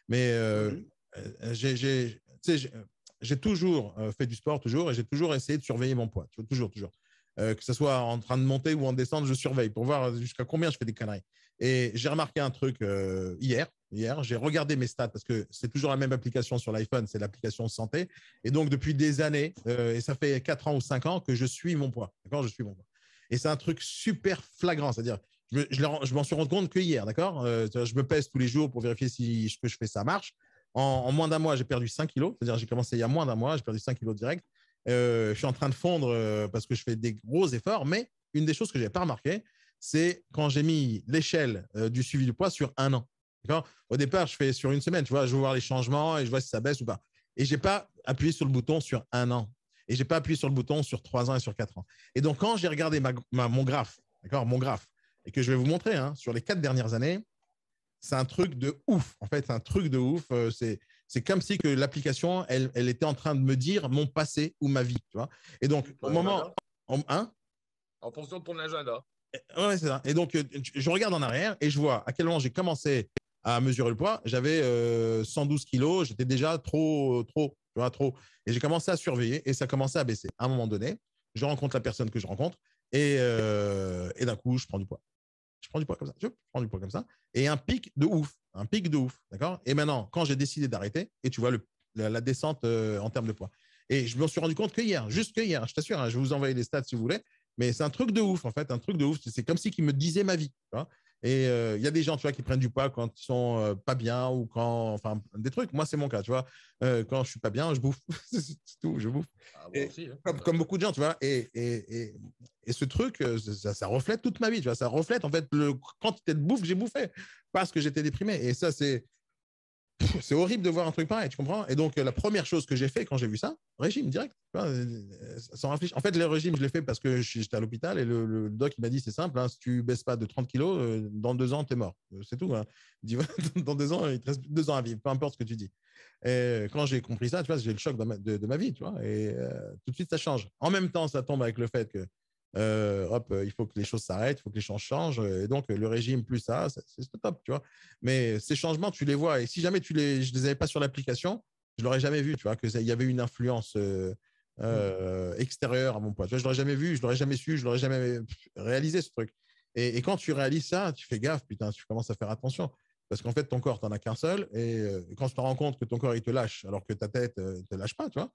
Mais Mhm. j'ai toujours fait du sport, toujours, et j'ai toujours essayé de surveiller mon poids. Tu vois, toujours, toujours. Que ce soit en train de monter ou en descendre, je surveille pour voir jusqu'à combien je fais des conneries. Et j'ai remarqué un truc hier. Hier, j'ai regardé mes stats parce que c'est toujours la même application sur l'iPhone, c'est l'application santé. Et donc, depuis des années, et ça fait 4 ans ou 5 ans que je suis mon poids. D'accord. Je suis mon poids. Et c'est un truc super flagrant. C'est-à-dire, je m'en suis rendu compte que hier. D'accord. Je me pèse tous les jours pour vérifier si ce que je fais, ça marche. En moins d'un mois, j'ai perdu 5 kilos. C'est-à-dire, j'ai commencé il y a moins d'un mois, j'ai perdu 5 kilos direct. Je suis en train de fondre parce que je fais des gros efforts. Mais une des choses que je n'avais pas remarqué, c'est quand j'ai mis l'échelle du suivi du poids sur un an. D'accord. Au départ, je fais sur une semaine, tu vois, je veux voir les changements et je vois si ça baisse ou pas. Et je n'ai pas appuyé sur le bouton sur un an. Et je n'ai pas appuyé sur le bouton sur 3 ans et sur 4 ans. Et donc, quand j'ai regardé mon graphe, d'accord, mon graphe, et que je vais vous montrer hein, sur les 4 dernières années, c'est un truc de ouf. En fait, c'est un truc de ouf. C'est comme si que l'application, elle était en train de me dire mon passé ou ma vie, tu vois. Et donc, au moment, hein, En fonction de ton agenda. ouais, c'est ça. Et donc, je regarde en arrière et je vois à quel moment j'ai commencé à mesurer le poids. J'avais 112 kilos, j'étais déjà trop, tu vois, trop. Et j'ai commencé à surveiller et ça commençait à baisser. À un moment donné, je rencontre la personne que je rencontre et d'un coup, je prends du poids. Je prends du poids comme ça. Je prends du poids comme ça. Et un pic de ouf. Un pic de ouf. D'accord. Et maintenant, quand j'ai décidé d'arrêter, et tu vois la descente en termes de poids. Et je me suis rendu compte que hier, juste que hier, je t'assure, hein, je vais vous envoyer les stats si vous voulez, mais c'est un truc de ouf, en fait, un truc de ouf. C'est comme si qu'il me disait ma vie. Tu vois. Et il y a des gens, tu vois, qui prennent du poids quand ils sont pas bien ou quand, enfin, des trucs. Moi, c'est mon cas, tu vois. Quand je suis pas bien, je bouffe. C'est tout, je bouffe. Ah, moi Et aussi. Hein. comme beaucoup de gens, tu vois. Et ce truc, ça reflète toute ma vie, tu vois. Ça reflète, en fait, le quantité de bouffe que j'ai bouffé parce que j'étais déprimé. Et ça, c'est horrible de voir un truc pareil, tu comprends? Et donc, la première chose que j'ai fait quand j'ai vu ça, régime direct, tu vois, sans réfléchir. En fait, le régime, je l'ai fait parce que j'étais à l'hôpital et le doc, il m'a dit, c'est simple, hein, si tu baisses pas de 30 kilos, dans 2 ans, tu es mort. C'est tout. Hein. Il dit, dans 2 ans, il te reste 2 ans à vivre, peu importe ce que tu dis. Et quand j'ai compris ça, tu vois, j'ai le choc de ma vie, tu vois, et tout de suite, ça change. En même temps, ça tombe avec le fait que il faut que les choses s'arrêtent, il faut que les choses changent. Et donc, le régime plus ça, c'est top, tu vois. Mais ces changements, tu les vois. Et si jamais je les avais pas sur l'application, je l'aurais jamais vu, tu vois, qu'il y avait une influence extérieure à mon poids. Tu vois, je l'aurais jamais vu, je l'aurais jamais su, je l'aurais jamais réalisé ce truc. Et quand tu réalises ça, tu fais gaffe, putain, tu commences à faire attention. Parce qu'en fait, ton corps, tu n'en as qu'un seul. Et quand tu te rends compte que ton corps, il te lâche, alors que ta tête ne te lâche pas, tu vois,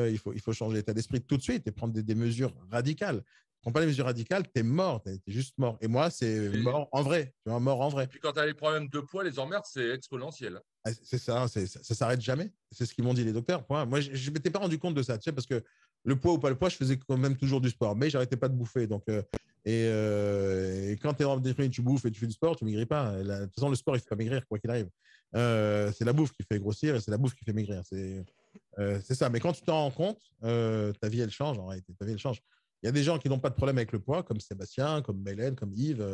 il faut changer l'état d'esprit tout de suite et prendre des mesures radicales. Prends pas les mesures radicales, t'es mort, t'es juste mort. Et moi, c'est Et, mort en vrai, tu vois, mort en et vrai. puis quand tu as les problèmes de poids, les emmerdes, c'est exponentiel. Ah, c'est ça, ça s'arrête jamais. C'est ce qu'ils m'ont dit les docteurs. Moi, je ne m'étais pas rendu compte de ça, tu sais, parce que le poids ou pas le poids, je faisais quand même toujours du sport, mais j'arrêtais pas de bouffer. Donc, et quand tu es en déprime, tu bouffes et tu fais du sport, tu maigris pas. De toute façon, le sport, il ne fait pas maigrir, quoi qu'il arrive. C'est la bouffe qui fait grossir et c'est la bouffe qui fait maigrir. C'est ça. Mais quand tu t'en rends compte, ta vie, elle change en réalité. Ta vie, elle change. Il y a des gens qui n'ont pas de problème avec le poids, comme Sébastien, comme Mélène, comme Yves.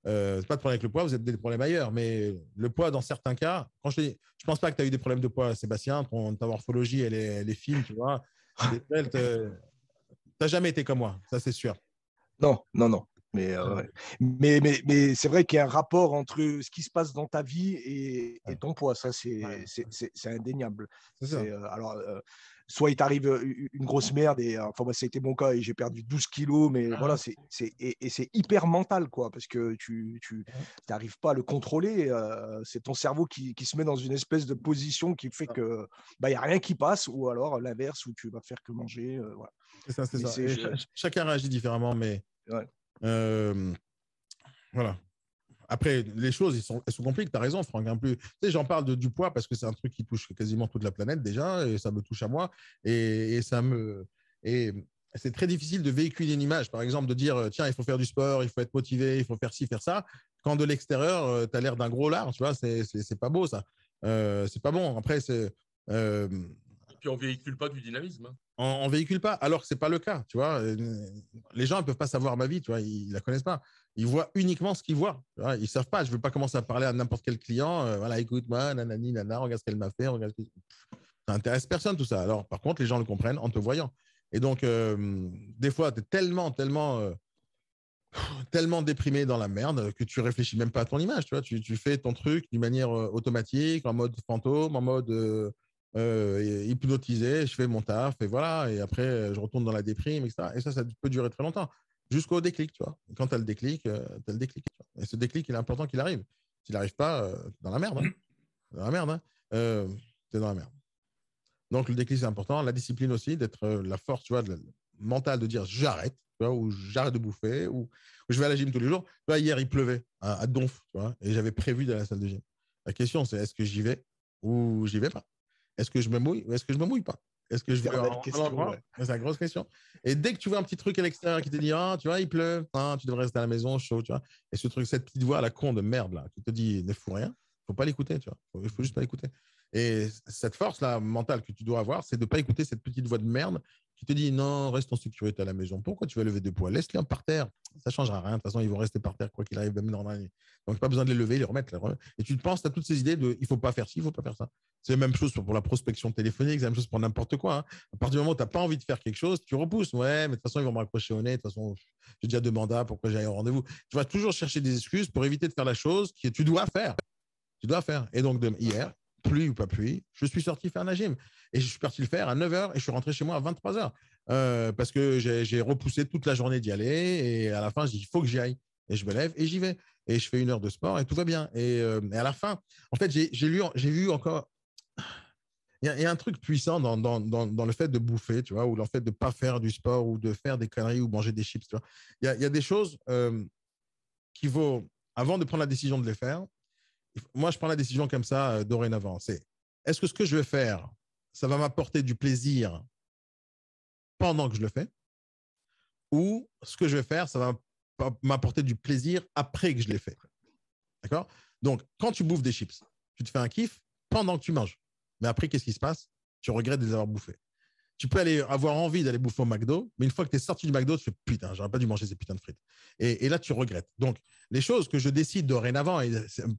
Pas de problème avec le poids, vous avez des problèmes ailleurs. Mais le poids, dans certains cas, je pense pas que tu as eu des problèmes de poids, Sébastien. Ta morphologie, elle est fine, tu vois. Elle est belle. Tu n'as jamais été comme moi, ça c'est sûr. Non, non, non. Ouais. Mais c'est vrai qu'il y a un rapport entre ce qui se passe dans ta vie et ton poids. Ça, c'est indéniable. C'est ça. Soit il t'arrive une grosse merde, et enfin, moi, ça a été mon cas et j'ai perdu 12 kilos, mais voilà, c'est hyper mental, quoi, parce que tu n'arrives pas à le contrôler. C'est ton cerveau qui se met dans une espèce de position qui fait que il n'y a rien qui passe, ou alors l'inverse, où tu vas faire que manger. Voilà. C'est ça, c'est Mais ça. Et chacun réagit différemment, mais ouais. Voilà. Après, les choses, elles sont compliquées. Tu as raison, Franck. Tu sais, j'en parle du poids parce que c'est un truc qui touche quasiment toute la planète déjà, et ça me touche à moi. Et c'est très difficile de véhiculer une image. Par exemple, de dire, tiens, il faut faire du sport, il faut être motivé, il faut faire ci, faire ça. Quand de l'extérieur, tu as l'air d'un gros lard, tu vois, c'est pas beau, ça. C'est pas bon. Après, Et puis on véhicule pas du dynamisme. Hein. on véhicule pas, alors que c'est pas le cas, tu vois. Les gens ne peuvent pas savoir ma vie, tu vois, ils la connaissent pas. Ils voient uniquement ce qu'ils voient. Tu vois, ils savent pas. Je veux pas commencer à parler à n'importe quel client. Voilà, écoute-moi, nanani, nana, regarde ce qu'elle m'a fait, regarde. Ça intéresse personne tout ça. Alors, par contre, les gens le comprennent en te voyant. Et donc, des fois, tu es tellement tellement déprimé dans la merde que tu réfléchis même pas à ton image, tu vois. Tu fais ton truc d'une manière automatique, en mode fantôme, en mode hypnotisé. Je fais mon taf et voilà. Et après, je retourne dans la déprime, etc. Et ça peut durer très longtemps, jusqu'au déclic, tu vois. Quand tu as le déclic, tu as le déclic. Tu vois. Et ce déclic, il est important qu'il arrive. S'il n'arrive pas, t'es dans la merde. Hein. Dans la merde. Hein. T'es dans la merde. Donc, le déclic, c'est important. La discipline aussi, d'être la force, tu vois, mentale de dire j'arrête, tu vois, ou j'arrête de bouffer, ou je vais à la gym tous les jours. Tu vois, hier, il pleuvait à Donf, tu vois, et j'avais prévu d'aller à la salle de gym. La question, c'est est-ce que j'y vais ou j'y vais pas? Est-ce que je me mouille ou est-ce que je me mouille pas? Est-ce que je vais Éternelle question, ouais. C'est la grosse question. Et dès que tu vois un petit truc à l'extérieur qui te dit, ah, tu vois, il pleut, ah, tu devrais rester à la maison, chaud, tu vois. Et ce truc, cette petite voix à la con de merde, là, qui te dit, ne fous rien, faut pas l'écouter, tu vois. Il faut juste pas l'écouter. Et cette force-là mentale que tu dois avoir, c'est de ne pas écouter cette petite voix de merde qui te dit non, reste en sécurité à la maison. Pourquoi tu vas lever des poids? Laisse-les par terre. Ça ne changera rien. De toute façon, ils vont rester par terre quoi qu'il arrive, même dans l'année. Donc, pas besoin de les lever, les remettre. Et tu te penses, tu as toutes ces idées de il ne faut pas faire ci, il ne faut pas faire ça. C'est la même chose pour la prospection téléphonique, c'est la même chose pour n'importe quoi. Hein. À partir du moment où tu n'as pas envie de faire quelque chose, tu repousses. Ouais, mais de toute façon, ils vont me raccrocher au nez. De toute façon, j'ai déjà deux mandats, pourquoi j'aille au rendez-vous? Tu vas toujours chercher des excuses pour éviter de faire la chose que tu dois faire. Tu dois faire. Et donc, hier, pluie ou pas pluie, je suis sorti faire la gym. Et je suis parti le faire à 9h et je suis rentré chez moi à 23h. Parce que j'ai repoussé toute la journée d'y aller. Et à la fin, je dis, il faut que j'y aille. Et je me lève et j'y vais. Et je fais 1 heure de sport et tout va bien. Et à la fin, en fait, j'ai vu encore. Il y a un truc puissant dans le fait de bouffer, tu vois, ou le fait de ne pas faire du sport ou de faire des conneries ou manger des chips, tu vois. Il y a des choses qu'il vaut, avant de prendre la décision de les faire, moi, je prends la décision comme ça dorénavant. C'est est-ce que ce que je vais faire, ça va m'apporter du plaisir pendant que je le fais ou ce que je vais faire, ça va m'apporter du plaisir après que je l'ai fait. D'accord? Donc, quand tu bouffes des chips, tu te fais un kiff pendant que tu manges. Mais après, qu'est-ce qui se passe? Tu regrettes de les avoir bouffés. Tu peux avoir envie d'aller bouffer au McDo, mais une fois que tu es sorti du McDo, tu fais putain, j'aurais pas dû manger ces putains de frites. Et là, tu regrettes. Donc, les choses que je décide dorénavant, et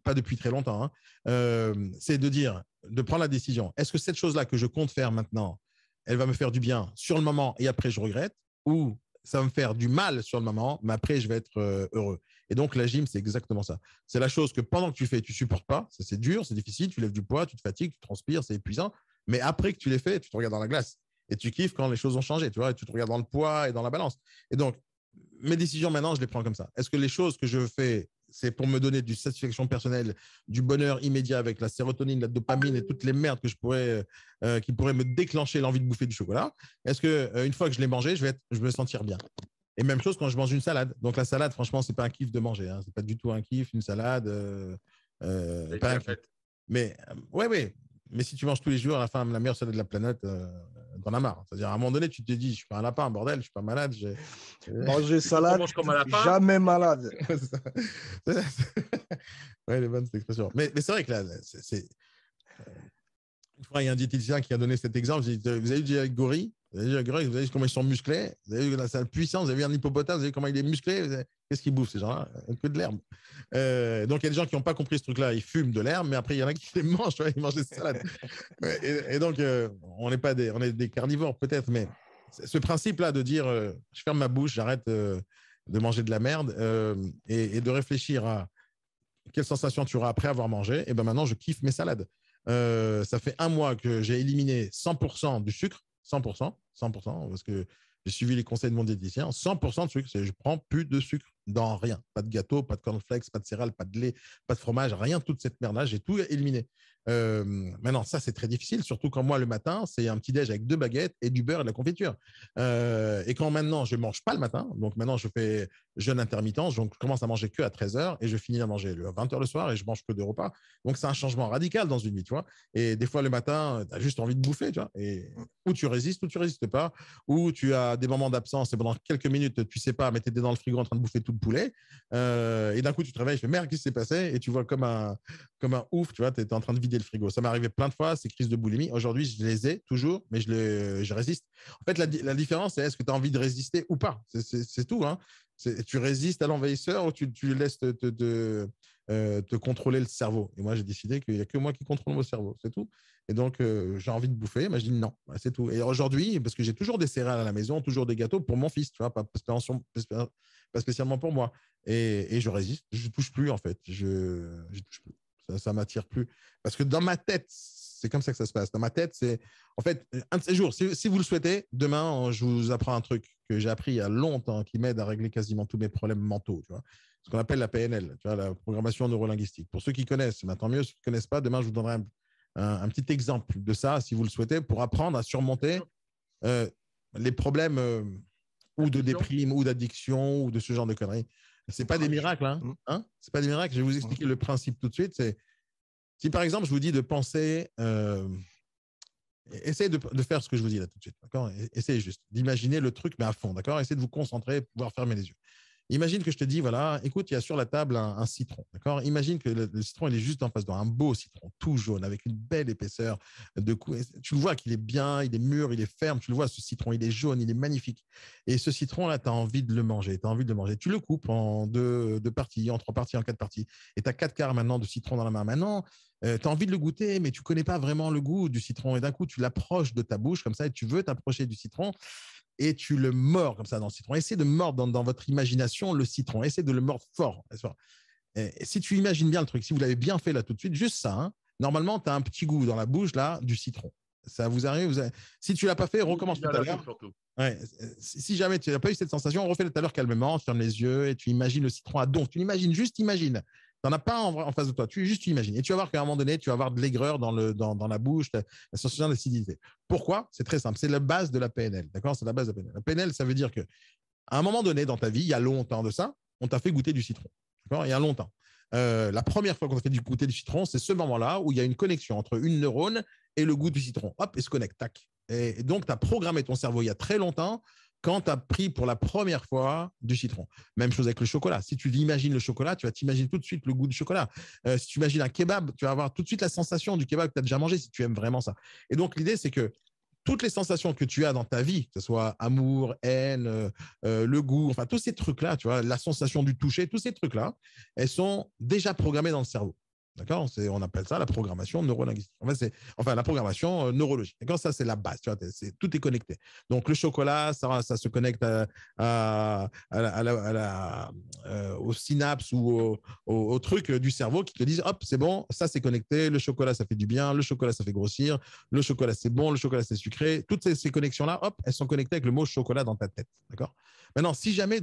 pas depuis très longtemps, hein, c'est de prendre la décision. Est-ce que cette chose-là que je compte faire maintenant, elle va me faire du bien sur le moment et après je regrette, ou ça va me faire du mal sur le moment, mais après je vais être heureux. Et donc, la gym, c'est exactement ça. C'est la chose que pendant que tu fais, tu supportes pas. C'est dur, c'est difficile, tu lèves du poids, tu te fatigues, tu transpires, c'est épuisant. Mais après que tu l'aies fait, tu te regardes dans la glace. Et tu kiffes quand les choses ont changé, tu vois, et tu te regardes dans le poids et dans la balance. Et donc, mes décisions maintenant, je les prends comme ça. Est-ce que les choses que je fais, c'est pour me donner du satisfaction personnelle, du bonheur immédiat avec la sérotonine, la dopamine et toutes les merdes que qui pourraient me déclencher l'envie de bouffer du chocolat? Est-ce que une fois que je l'ai mangé, je vais me sentir bien? Et même chose quand je mange une salade. Donc la salade, franchement, c'est pas un kiff de manger. Hein. C'est pas du tout un kiff, une salade. Pas un kiff. Mais ouais. Mais si tu manges tous les jours, à la fin, la meilleure salade de la planète, t'en as marre. C'est-à-dire, à un moment donné, tu te dis, je suis pas un lapin, bordel, je suis pas malade. Manger salade, jamais malade. Ouais, elle est bonne cette expression. Mais c'est vrai que là, il y a un diététicien qui a donné cet exemple. Vous avez vu avec Gori, vous avez vu comment ils sont musclés, vous avez vu la puissance, vous avez vu un hippopotame, vous avez vu comment il est musclé. Qu'est-ce qu'ils bouffent ces gens-là? Un peu de l'herbe. Donc il y a des gens qui n'ont pas compris ce truc-là, ils fument de l'herbe, mais après il y en a qui les mangent, ils mangent des salades. Et donc on est des carnivores peut-être, mais ce principe-là de dire je ferme ma bouche, j'arrête de manger de la merde et de réfléchir à quelle sensation tu auras après avoir mangé, et ben maintenant je kiffe mes salades. Ça fait 1 mois que j'ai éliminé 100% du sucre, 100%, parce que j'ai suivi les conseils de mon diététicien, 100% de sucre. Je prends plus de sucre dans rien. Pas de gâteau, pas de cornflakes, pas de céréales, pas de lait, pas de fromage, rien, toute cette merde-là, j'ai tout éliminé. Maintenant, ça, c'est très difficile, surtout quand moi, le matin, c'est un petit déj avec 2 baguettes et du beurre et de la confiture. Et quand maintenant, je ne mange pas le matin, donc maintenant, je fais jeûne intermittent, donc je commence à manger que à 13h et je finis à manger à 20h le soir et je mange que 2 repas. Donc, c'est un changement radical dans une vie, tu vois. Et des fois, le matin, tu as juste envie de bouffer, tu vois. Et ou tu résistes pas, ou tu as des moments d'absence et pendant quelques minutes, tu sais pas, mais tu es dans le frigo en train de bouffer tout le poulet. Et d'un coup, tu te réveilles, je fais merde, qu'est-ce qui s'est passé? Et tu vois comme un ouf, tu vois, tu es en train de vider le frigo. Ça m'est arrivé plein de fois, ces crises de boulimie. Aujourd'hui, je les ai toujours, mais je résiste. En fait, la différence, c'est est-ce que tu as envie de résister ou pas? C'est tout. Hein. Tu résistes à l'envahisseur ou tu laisses te contrôler le cerveau. Et moi, j'ai décidé qu'il n'y a que moi qui contrôle mon cerveau. C'est tout. Et donc, j'ai envie de bouffer. Mais je dis non, c'est tout. Et aujourd'hui, parce que j'ai toujours des céréales à la maison, toujours des gâteaux pour mon fils, tu vois, pas spécialement pour moi. Et je résiste, je ne touche plus en fait. Je touche plus. Ça m'attire plus. Parce que dans ma tête, c'est comme ça que ça se passe. Dans ma tête, c'est en fait un de ces jours. Si vous le souhaitez, demain, je vous apprends un truc que j'ai appris il y a longtemps qui m'aide à régler quasiment tous mes problèmes mentaux. Tu vois, ce qu'on appelle la PNL, tu vois, la programmation neurolinguistique. Pour ceux qui connaissent, mais tant mieux. Ceux qui ne connaissent pas, demain, je vous donnerai un petit exemple de ça, si vous le souhaitez, pour apprendre à surmonter les problèmes ou de déprime, ou d'addiction, ou de ce genre de conneries. C'est pas des miracles, hein, c'est pas des miracles. Je vais vous expliquer le principe tout de suite. C'est si par exemple je vous dis de penser, essayez de faire ce que je vous dis là tout de suite, d'accord. Essayez juste d'imaginer le truc mais à fond, d'accord. Essayez de vous concentrer, pouvoir fermer les yeux. Imagine que je te dis, voilà, écoute, il y a sur la table un citron, d'accord. Imagine que le citron, il est juste en face d'un beau citron, tout jaune, avec une belle épaisseur de cou. Tu le vois qu'il est bien, il est mûr, il est ferme. Tu le vois, ce citron, il est jaune, il est magnifique. Et ce citron-là, tu as envie de le manger, Tu le coupes en deux parties, en 3 parties, en 4 parties. Et tu as 4 quarts maintenant de citron dans la main. Maintenant, tu as envie de le goûter, mais tu ne connais pas vraiment le goût du citron. Et d'un coup, tu l'approches de ta bouche comme ça et tu veux t'approcher du citron. Et tu le mords comme ça dans le citron. Essayez de mordre dans votre imagination le citron. Essayez de le mordre fort. Et si tu imagines bien le truc, si vous l'avez bien fait là tout de suite, juste ça, hein, normalement, tu as un petit goût dans la bouche là du citron. Ça vous arrive, Si tu ne l'as pas fait, recommence tout à l'heure. Ouais, si jamais tu n'as pas eu cette sensation, refais-le tout à l'heure calmement, ferme les yeux et tu imagines le citron à donf. Tu l'imagines, juste imagine. Tu n'en as pas en face de toi, tu imagines. Et tu vas voir qu'à un moment donné, tu vas avoir de l'aigreur dans la bouche, la sensation d'acidité. Pourquoi? C'est très simple. C'est la base de la PNL. D'accord? C'est la base de la PNL. La PNL, ça veut dire qu'à un moment donné dans ta vie, il y a longtemps de ça, on t'a fait goûter du citron. D'accord? Il y a longtemps. La première fois qu'on t'a fait goûter du citron, c'est ce moment-là où il y a une connexion entre une neurone et le goût du citron. Hop, et se connecte. Tac. Et donc, tu as programmé ton cerveau il y a très longtemps quand tu as pris pour la première fois du citron. Même chose avec le chocolat. Si tu imagines le chocolat, tu vas t'imaginer tout de suite le goût du chocolat. Si tu imagines un kebab, tu vas avoir tout de suite la sensation du kebab que tu as déjà mangé si tu aimes vraiment ça. Et donc, l'idée, c'est que toutes les sensations que tu as dans ta vie, que ce soit amour, haine, le goût, enfin, tous ces trucs-là, tu vois, la sensation du toucher, tous ces trucs-là, elles sont déjà programmées dans le cerveau. D'accord? On appelle ça la programmation neurolinguistique. Enfin, la programmation neurologique. D'accord? Ça, c'est la base. Tu vois, tout est connecté. Donc, le chocolat, ça se connecte aux synapses ou aux trucs du cerveau qui te disent, hop, c'est bon, ça, c'est connecté. Le chocolat, ça fait du bien. Le chocolat, ça fait grossir. Le chocolat, c'est bon. Le chocolat, c'est sucré. Toutes ces connexions-là, hop, elles sont connectées avec le mot chocolat dans ta tête. D'accord? Maintenant, si jamais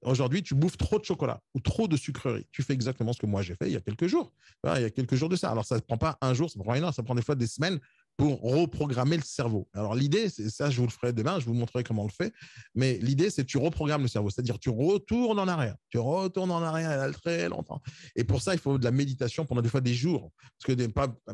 aujourd'hui, tu bouffes trop de chocolat ou trop de sucreries, tu fais exactement ce que moi, j'ai fait il y a quelques jours. Il y a quelques jours de ça. Alors, ça ne prend pas un jour, ça prend une heure, ça prend des fois des semaines pour reprogrammer le cerveau. Alors, l'idée, c'est ça, je vous le ferai demain, je vous montrerai comment on le fait. Mais l'idée, c'est que tu reprogrammes le cerveau, c'est-à-dire tu retournes en arrière. Tu retournes en arrière il y a très longtemps. Et pour ça, il faut de la méditation pendant des fois des jours. Parce que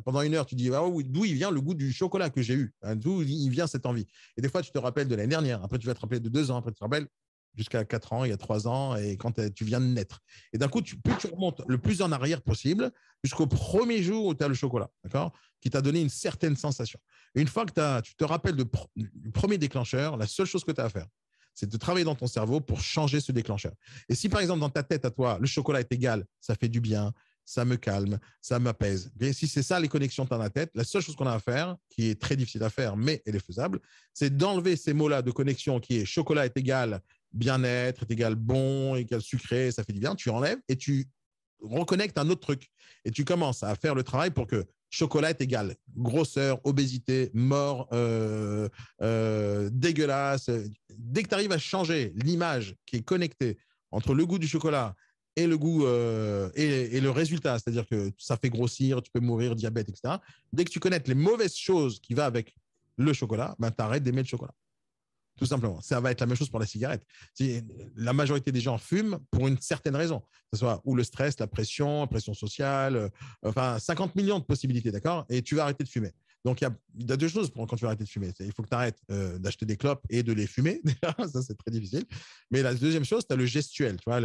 pendant une heure, tu dis, ah, oui, d'où il vient le goût du chocolat que j'ai eu? D'où il vient cette envie? Et des fois, tu te rappelles de l'année dernière. Après, tu vas te rappeler de 2 ans. Après, tu te rappelles jusqu'à 4 ans, il y a 3 ans, et quand tu viens de naître. Et d'un coup, plus tu remontes le plus en arrière possible jusqu'au premier jour où tu as le chocolat, d'accord, qui t'a donné une certaine sensation. Une fois que tu te rappelles du premier déclencheur, la seule chose que tu as à faire, c'est de travailler dans ton cerveau pour changer ce déclencheur. Et si, par exemple, dans ta tête à toi, le chocolat est égal, ça fait du bien, ça me calme, ça m'apaise. Et si c'est ça les connexions dans la tête, la seule chose qu'on a à faire, qui est très difficile à faire, mais elle est faisable, c'est d'enlever ces mots-là de connexion qui est chocolat est égal bien-être, est égal bon, égal sucré, ça fait du bien. Tu enlèves et tu reconnectes un autre truc. Et tu commences à faire le travail pour que chocolat est égal grosseur, obésité, mort, dégueulasse. Dès que tu arrives à changer l'image qui est connectée entre le goût du chocolat et le goût et le résultat, c'est-à-dire que ça fait grossir, tu peux mourir, diabète, etc. Dès que tu connais les mauvaises choses qui vont avec le chocolat, ben, tu arrêtes d'aimer le chocolat. Tout simplement. Ça va être la même chose pour la cigarette. La majorité des gens fument pour une certaine raison, que ce soit ou le stress, la pression sociale, enfin 50 millions de possibilités, d'accord? Et tu vas arrêter de fumer. Donc, il y a 2 choses quand tu vas arrêter de fumer. Il faut que tu arrêtes d'acheter des clopes et de les fumer. Ça, c'est très difficile. Mais la deuxième chose, tu as le gestuel. Tu vois,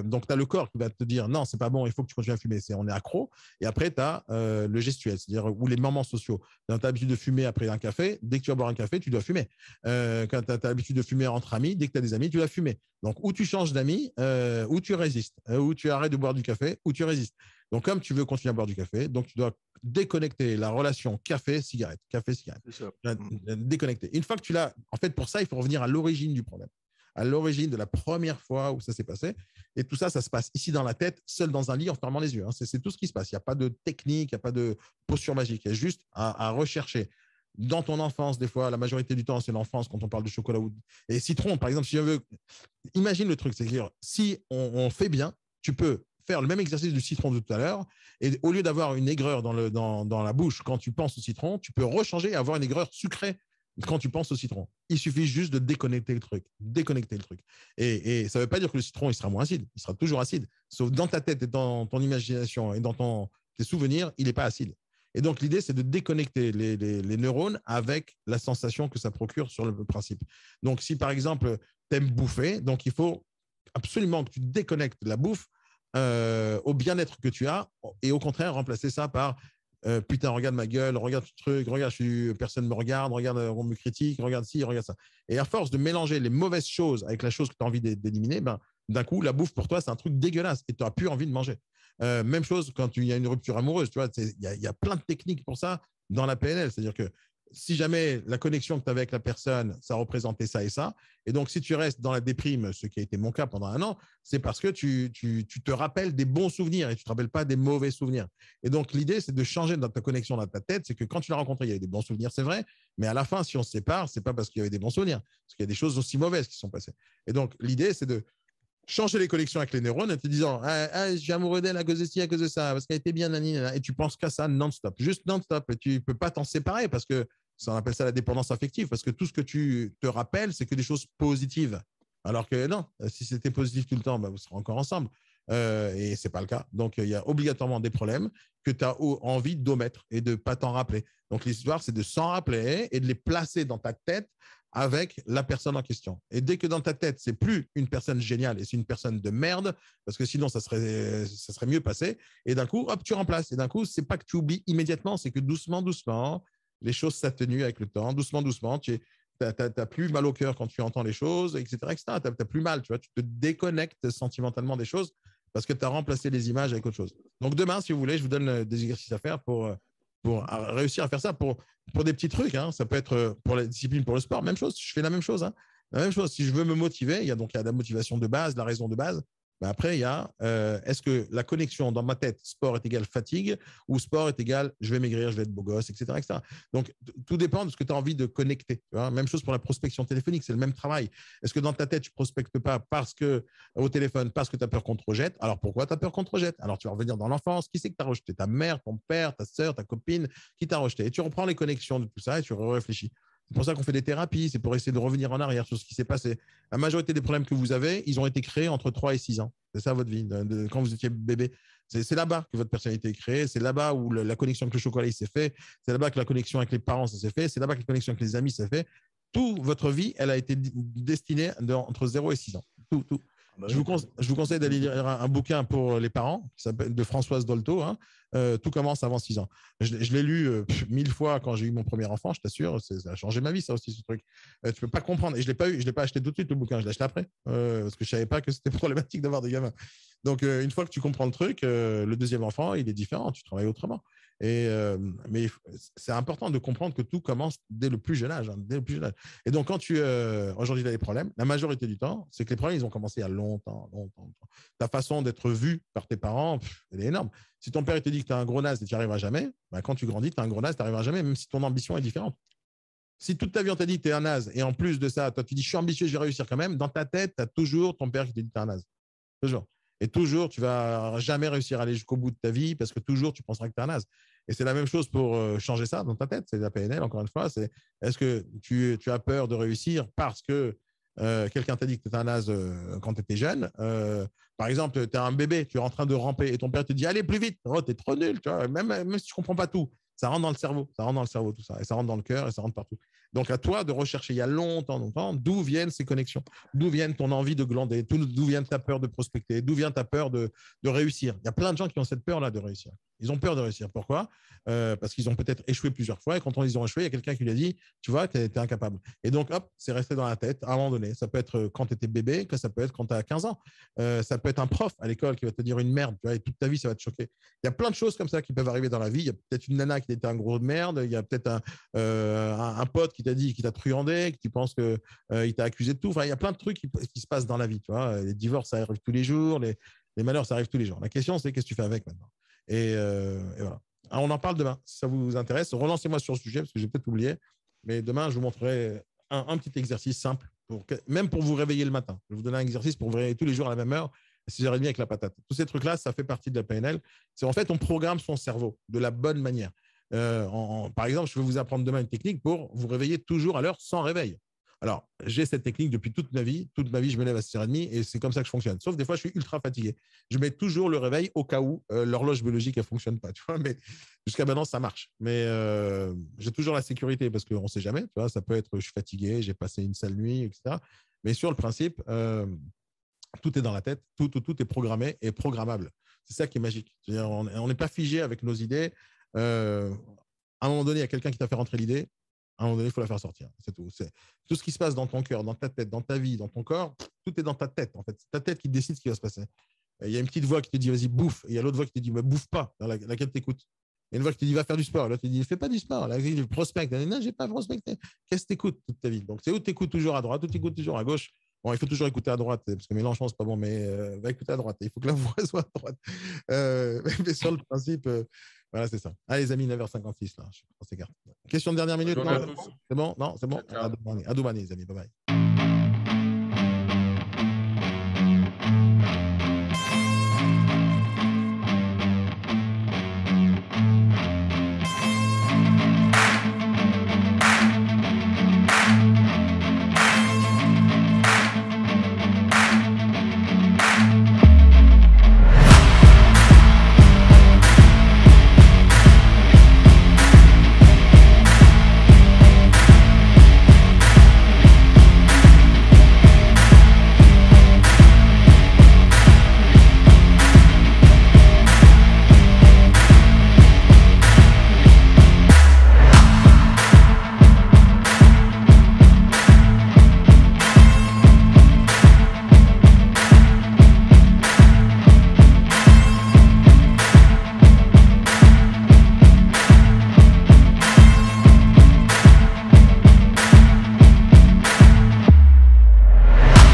donc, tu as le corps qui va te dire non, c'est pas bon, il faut que tu continues à fumer. On est accro. Et après, tu as le gestuel, c'est-à-dire ou les moments sociaux. Tu as l'habitude de fumer après un café. Dès que tu vas boire un café, tu dois fumer. Quand tu as l'habitude de fumer entre amis, dès que tu as des amis, tu dois fumer. Donc, ou tu changes d'amis, ou tu résistes, ou tu arrêtes de boire du café, ou tu résistes. Donc, comme tu veux continuer à boire du café, donc tu dois déconnecter la relation café-cigarette. Café-cigarette. Déconnecter. Une fois que tu l'as, en fait, pour ça, il faut revenir à l'origine du problème. à l'origine de la première fois où ça s'est passé. Et tout ça, ça se passe ici dans la tête, seul dans un lit en fermant les yeux. Hein. C'est tout ce qui se passe. Il n'y a pas de technique, il n'y a pas de posture magique. Il y a juste à rechercher. Dans ton enfance, des fois, la majorité du temps, c'est l'enfance quand on parle de chocolat et citron. Par exemple, si je veux, imagine le truc, c'est-à-dire si on fait bien, tu peux faire le même exercice du citron de tout à l'heure et au lieu d'avoir une aigreur dans la bouche quand tu penses au citron, tu peux rechanger et avoir une aigreur sucrée quand tu penses au citron. Il suffit juste de déconnecter le truc. Et ça ne veut pas dire que le citron il sera moins acide. Il sera toujours acide. Sauf dans ta tête et dans ton imagination et dans tes souvenirs, il n'est pas acide. Et donc, l'idée, c'est de déconnecter les neurones avec la sensation que ça procure sur le principe. Donc, si par exemple, tu aimes bouffer, donc il faut absolument que tu déconnectes la bouffe au bien-être que tu as et au contraire, remplacer ça par putain, regarde ma gueule, regarde ce truc, regarde, personne ne me regarde, regarde, on me critique, regarde ci, regarde ça. Et à force de mélanger les mauvaises choses avec la chose que tu as envie d'éliminer, ben, d'un coup, la bouffe pour toi, c'est un truc dégueulasse et tu n'as plus envie de manger. Même chose quand il y a une rupture amoureuse, tu vois, il y a plein de techniques pour ça dans la PNL. C'est-à-dire que si jamais la connexion que tu avais avec la personne, ça représentait ça et ça, et donc si tu restes dans la déprime, ce qui a été mon cas pendant 1 an, c'est parce que tu te rappelles des bons souvenirs et tu ne te rappelles pas des mauvais souvenirs. Et donc l'idée, c'est de changer dans ta connexion dans ta tête, c'est que quand tu l'as rencontré, il y avait des bons souvenirs, c'est vrai, mais à la fin, si on se sépare, ce n'est pas parce qu'il y avait des bons souvenirs, parce qu'il y a des choses aussi mauvaises qui sont passées. Et donc l'idée, c'est de changer les connexions avec les neurones en te disant je suis amoureux d'elle à cause de ci, à cause de ça, parce qu'elle était bien, nanana, et tu penses qu'à ça non-stop, juste non-stop, et tu ne peux pas t'en séparer parce que ça, on appelle ça la dépendance affective, parce que tout ce que tu te rappelles, c'est que des choses positives. Alors que non, si c'était positif tout le temps, bah, vous serez encore ensemble. Et ce n'est pas le cas. Donc, il y a obligatoirement des problèmes que tu as envie d'omettre et de ne pas t'en rappeler. Donc, l'histoire, c'est de s'en rappeler et de les placer dans ta tête avec la personne en question. Et dès que dans ta tête, c'est plus une personne géniale et c'est une personne de merde, parce que sinon, ça serait mieux passé. Et d'un coup, hop, tu remplaces. Et d'un coup, c'est pas que tu oublies immédiatement, c'est que doucement, doucement, les choses s'atténuent avec le temps. Doucement, doucement, tu n'as plus mal au cœur quand tu entends les choses, etc. Tu n'as plus mal, tu vois, tu te déconnectes sentimentalement des choses parce que tu as remplacé les images avec autre chose. Donc demain, si vous voulez, je vous donne des exercices à faire pour réussir à faire ça pour des petits trucs. Hein. Ça peut être pour la discipline, pour le sport, même chose. Je fais la même chose. Hein. La même chose. Si je veux me motiver, il y a la motivation de base, la raison de base. Ben après, il y a est-ce que la connexion dans ma tête, sport est égal fatigue ou sport est égal je vais maigrir, je vais être beau gosse, etc. etc. Donc, tout dépend de ce que tu as envie de connecter. Tu vois. Même chose pour la prospection téléphonique, c'est le même travail. Est-ce que dans ta tête, tu ne prospectes pas au téléphone parce que tu as peur qu'on te rejette? Alors, pourquoi tu as peur qu'on te rejette? Alors, tu vas revenir dans l'enfance. Qui c'est que tu as rejeté? Ta mère, ton père, ta sœur, ta copine? Qui t'a rejeté? Et tu reprends les connexions de tout ça et tu réfléchis. C'est pour ça qu'on fait des thérapies, c'est pour essayer de revenir en arrière sur ce qui s'est passé. La majorité des problèmes que vous avez, ils ont été créés entre 3 et 6 ans. C'est ça votre vie, quand vous étiez bébé. C'est là-bas que votre personnalité est créée, c'est là-bas où la connexion avec le chocolat s'est fait, c'est là-bas que la connexion avec les parents s'est fait, c'est là-bas que la connexion avec les amis s'est fait. Toute votre vie, elle a été destinée entre 0 et 6 ans. Tout. Je vous conseille d'aller lire un bouquin pour les parents qui s'appelle de Françoise Dolto. Hein. Tout commence avant 6 ans. Je l'ai lu 1000 fois quand j'ai eu mon premier enfant, je t'assure. Ça a changé ma vie, ça aussi, ce truc. Tu ne peux pas comprendre. Et je ne l'ai pas acheté tout de suite, le bouquin. Je l'ai acheté après parce que je ne savais pas que c'était problématique d'avoir des gamins. Donc, une fois que tu comprends le truc, le deuxième enfant, il est différent. Tu travailles autrement. Mais c'est important de comprendre que tout commence dès le plus jeune âge. Hein, dès le plus jeune âge. Et donc, quand aujourd'hui, tu as des problèmes, la majorité du temps, c'est que les problèmes, ils ont commencé il y a longtemps. Ta façon d'être vu par tes parents, elle est énorme. Si ton père te dit que tu as un gros naze et tu n'y arriveras jamais, bah, quand tu grandis, tu as un gros naze, tu n'y arriveras jamais, même si ton ambition est différente. Si toute ta vie, on t'a dit que tu es un naze, et en plus de ça, toi, tu dis je suis ambitieux, je vais réussir quand même, dans ta tête, tu as toujours ton père qui te dit que tu es un naze. Toujours. Et toujours, tu vas jamais réussir à aller jusqu'au bout de ta vie parce que toujours, tu penseras que tu es un naze. Et c'est la même chose pour changer ça dans ta tête. C'est la PNL, encore une fois. C'est est-ce que tu as peur de réussir parce que quelqu'un t'a dit que tu étais un naze quand tu étais jeune. Par exemple, tu es un bébé, tu es en train de ramper et ton père te dit allez plus vite, oh, tu es trop nul. Tu vois, même si tu ne comprends pas tout, ça rentre dans le cerveau, tout ça. Et ça rentre dans le cœur et ça rentre partout. Donc, à toi de rechercher il y a longtemps, d'où viennent ces connexions, d'où viennent ton envie de glander, d'où vient ta peur de prospecter, d'où vient ta peur de réussir. Il y a plein de gens qui ont cette peur-là de réussir. Ils ont peur de réussir. Pourquoi? Parce qu'ils ont peut-être échoué plusieurs fois et quand ils ont échoué, il y a quelqu'un qui lui a dit tu vois, tu es incapable. Et donc, hop, c'est resté dans la tête à un moment donné. Ça peut être quand tu étais bébé, que ça peut être quand tu as 15 ans. Ça peut être un prof à l'école qui va te dire une merde, tu vois, et toute ta vie, ça va te choquer. Il y a plein de choses comme ça qui peuvent arriver dans la vie. Il y a peut-être une nana qui était un gros de merde, il y a peut-être un pote qui t'a dit, qui t'a truandé, que tu penses qu'il t'a accusé de tout. Enfin, il y a plein de trucs qui se passent dans la vie. Tu vois, les divorces, ça arrive tous les jours. Les malheurs, ça arrive tous les jours. La question, c'est qu'est-ce que tu fais avec maintenant. Et voilà. Alors, on en parle demain, si ça vous intéresse. Relancez-moi sur le sujet, parce que j'ai peut-être oublié. Mais demain, je vous montrerai un petit exercice simple, même pour vous réveiller le matin. Je vais vous donner un exercice pour vous réveiller tous les jours à la même heure, à 6h30 avec la patate. Tous ces trucs-là, ça fait partie de la PNL. C'est en fait, on programme son cerveau de la bonne manière. Par exemple, je vais vous apprendre demain une technique pour vous réveiller toujours à l'heure sans réveil. Alors, j'ai cette technique depuis toute ma vie. Toute ma vie, je me lève à 6h30 et c'est comme ça que je fonctionne. Sauf des fois, je suis ultra fatigué. Je mets toujours le réveil au cas où l'horloge biologique ne fonctionne pas. Tu vois, mais jusqu'à maintenant, ça marche. Mais j'ai toujours la sécurité parce qu'on ne sait jamais. Tu vois, ça peut être je suis fatigué, j'ai passé une sale nuit, etc. Mais sur le principe, tout est dans la tête. Tout est programmé et programmable. C'est ça qui est magique. C'est-à-dire, on n'est pas figé avec nos idées. À un moment donné, il y a quelqu'un qui t'a fait rentrer l'idée. À un moment donné, il faut la faire sortir. C'est tout. C'est tout ce qui se passe dans ton cœur, dans ta tête, dans ta vie, dans ton corps. Tout est dans ta tête. En fait, c'est ta tête qui décide ce qui va se passer. Il y a une petite voix qui te dit vas-y bouffe. Et il y a l'autre voix qui te dit mais bouffe pas, dans laquelle tu écoutes. Il y a une voix qui te dit va faire du sport. L'autre te dit fais pas du sport. Là, je prospecte. Non, j'ai pas prospecté. Qu'est-ce que tu écoutes toute ta vie? Donc c'est où tu écoutes toujours à droite, où tu écoutes toujours à gauche. Bon, il faut toujours écouter à droite parce que Mélenchon c'est pas bon, mais va écouter à droite. Il faut que la voix soit à droite. Mais sur le principe. Voilà, c'est ça. Allez, les amis, 9h56, là. Je prends ces cartes. Question de dernière minute. Non, c'est bon? Non, c'est bon. À demain, les amis. Bye bye.